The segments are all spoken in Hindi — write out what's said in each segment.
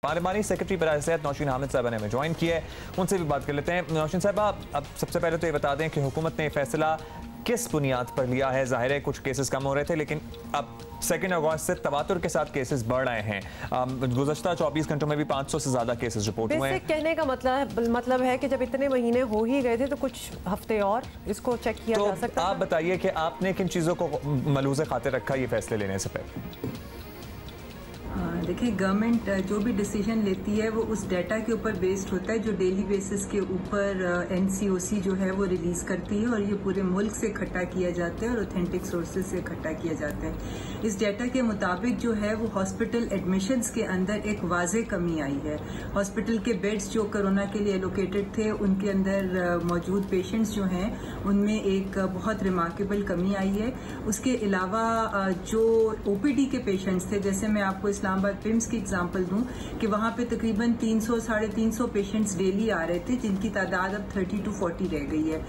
पार्लिमानी सेक्रेटरी बराए सेहत नौशीन हामिद साहब ने हमें ज्वाइन किया है, उनसे भी बात कर लेते हैं। नौशीन साहबा, अब सबसे पहले तो ये बता दें कि हुकूमत ने फैसला किस बुनियाद पर लिया है? जाहिर है कुछ केसेस कम हो रहे थे, लेकिन अब 2 अगस्त से तवातुर के साथ केसेस बढ़ रहे हैं। गुज़श्ता 24 घंटों में भी 500 से ज़्यादा केसेस रिपोर्ट हुए हैं। कहने का मतलब है कि जब इतने महीने हो ही गए थे तो कुछ हफ्ते और इसको चेक किया जा सकता है। आप बताइए कि आपने किन चीज़ों को मलूज़े खातिर रखा ये फैसले लेने से पहले? देखिए, गवर्नमेंट जो भी डिसीजन लेती है वो उस डाटा के ऊपर बेस्ड होता है जो डेली बेसिस के ऊपर NCOC जो है वो रिलीज करती है, और ये पूरे मुल्क से इकट्ठा किया जाता है और ऑथेंटिक सोर्सेज से इकट्ठा किया जाता है। इस डाटा के मुताबिक जो है वो हॉस्पिटल एडमिशन्स के अंदर एक वाज़े कमी आई है। हॉस्पिटल के बेड्स जो कोरोना के लिए एलोकेटेड थे उनके अंदर मौजूद पेशेंट्स जो हैं उनमें एक बहुत रिमार्केबल कमी आई है। उसके अलावा जो OPD के पेशेंट्स थे, जैसे मैं आपको इस्लामाबाद पिम्स की एग्जांपल दूं कि वहां पे तकरीबन 300-350 पेशेंट्स डेली आ रहे थे, जिनकी तादाद अब 30 to 40 रह गई है।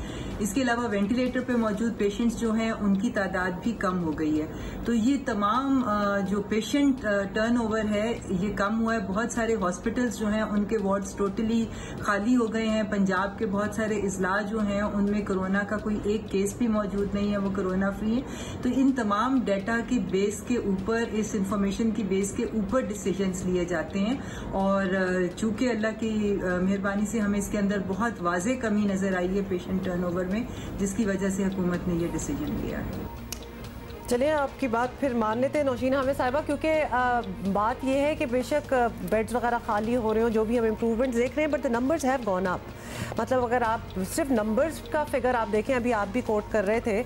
इसके अलावा वेंटिलेटर पे मौजूद पेशेंट्स जो हैं उनकी तादाद भी कम हो गई है। तो ये तमाम जो पेशेंट टर्नओवर है ये कम हुआ है। बहुत सारे हॉस्पिटल्स जो हैं उनके वार्ड्स टोटली खाली हो गए हैं। पंजाब के बहुत सारे इजला जो हैं उनमें कोरोना का कोई एक केस भी मौजूद नहीं है, वो कोरोना फ्री है। तो इन तमाम डाटा के बेस के ऊपर, इस इंफॉर्मेशन की बेस के ऊपर डिसीजंस लिए जाते हैं, और चूंकि अल्लाह की मेहरबानी से हमें इसके अंदर बहुत वाज़े कमी नजर आई है पेशेंट टर्नओवर में, जिसकी वजह से हुकूमत ने ये डिसीजन लिया है। चलिए, आपकी बात फिर मान लेते हैं नौशीन हामिद साहिबा, क्योंकि बात यह है कि बेशक बेड्स वगैरह खाली हो रहे हो, जो भी हम इम्प्रूवमेंट देख रहे हैं, but the numbers have gone up. मतलब अगर आप सिर्फ नंबर्स का फिगर आप देखें, अभी आप भी कोट कर रहे थे,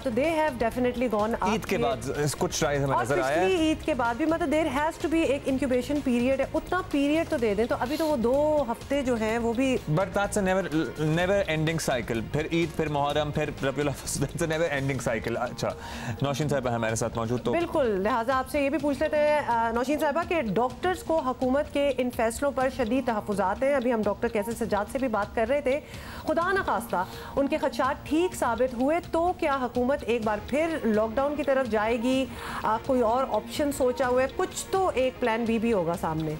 तो they have definitely gone up. Eid के बाद कुछ राइज हमें नजर आया है। ईद के बाद भी मतलब देयर हैज टू बी एक इंक्यूबेशन पीरियड है, उतना पीरियड तो दे दें। तो अभी तो वो 2 हफ्ते जो हैं वो भी, but that's a never ending cycle. फिर ईद, फिर मुहर्रम, फिर रबीउल अव्वल, that's a never ending cycle. अच्छा, नौशीन साहब हमारे साथ मौजूद, तो बिल्कुल लिहाजा आपसे ये भी पूछ लेते हैं नौशीन साहबा कि डॉक्टर्स को हुकूमत के इन फैसलों पर शदीद तहफ़्फ़ुज़ात हैं। अभी हम डॉक्टर कैसे सज्जाद से भी बात कर रहे थे। खुदा न खास्ता उनके खदशात ठीक साबित हुए तो क्या हुकूमत एक बार फिर लॉकडाउन की तरफ जाएगी? कोई और ऑप्शन सोचा हुआ है? कुछ तो एक प्लान बी होगा सामने।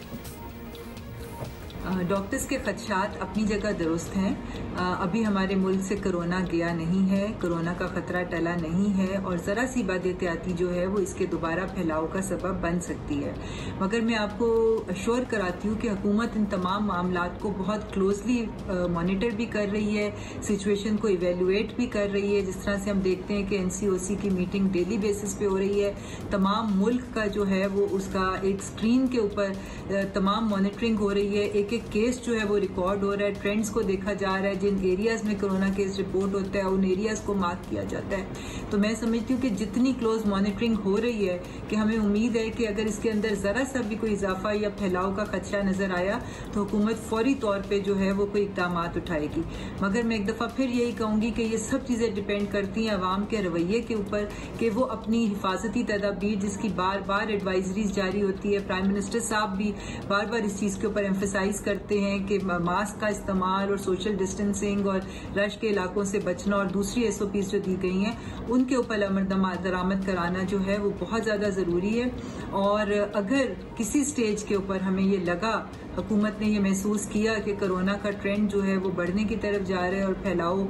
डॉक्टर्स के खदशात अपनी जगह दुरुस्त हैं। अभी हमारे मुल्क से कोरोना गया नहीं है, कोरोना का खतरा टला नहीं है, और ज़रा सी बदएहतियाती जो है वो इसके दोबारा फैलाव का सबब बन सकती है। मगर मैं आपको अश्योर कराती हूँ कि हुकूमत इन तमाम मामलात को बहुत क्लोजली मॉनिटर भी कर रही है, सिचुएशन को इवेलुएट भी कर रही है। जिस तरह से हम देखते हैं कि NCOC की मीटिंग डेली बेसिस पे हो रही है। तमाम मुल्क का जो है वो उसका एक स्क्रीन के ऊपर तमाम मॉनिटरिंग हो रही है। एक केस जो है वो रिकॉर्ड हो रहा है, ट्रेंड्स को देखा जा रहा है, जिन एरियाज में कोरोना केस रिपोर्ट होता है उन एरियाज को मार्क किया जाता है। तो मैं समझती हूँ कि जितनी क्लोज मॉनिटरिंग हो रही है कि हमें उम्मीद है कि अगर इसके अंदर जरा सा भी कोई इजाफा या फैलाव का खदशा नजर आया तो हुकूमत फौरी तौर पर जो है वो कोई इकदाम उठाएगी। मगर मैं एक दफा फिर यही कहूंगी कि ये सब चीजें डिपेंड करती हैं अवाम के रवैये के ऊपर कि वो अपनी हिफाजती तदाबीर, जिसकी बार बार एडवाइजरीज जारी होती है, प्राइम मिनिस्टर साहब भी बार बार इस चीज के ऊपर एम्फेसाइज करते हैं कि मास्क का इस्तेमाल और सोशल डिस्टेंसिंग और रश के इलाकों से बचना और दूसरी SOPs जो दी गई हैं उनके ऊपर अमल दरामद कराना जो है वो बहुत ज़्यादा ज़रूरी है। और अगर किसी स्टेज के ऊपर हमें ये लगा, हुकूमत ने ये महसूस किया कि कोरोना का ट्रेंड जो है वो बढ़ने की तरफ जा रहा है और फैलाव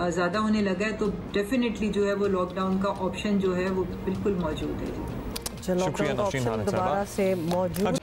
ज़्यादा होने लगा है, तो डेफिनेटली जो है वो लॉकडाउन का ऑप्शन जो है वो बिल्कुल मौजूद है। लॉकडाउन का ऑप्शन दोबारा से मौजूद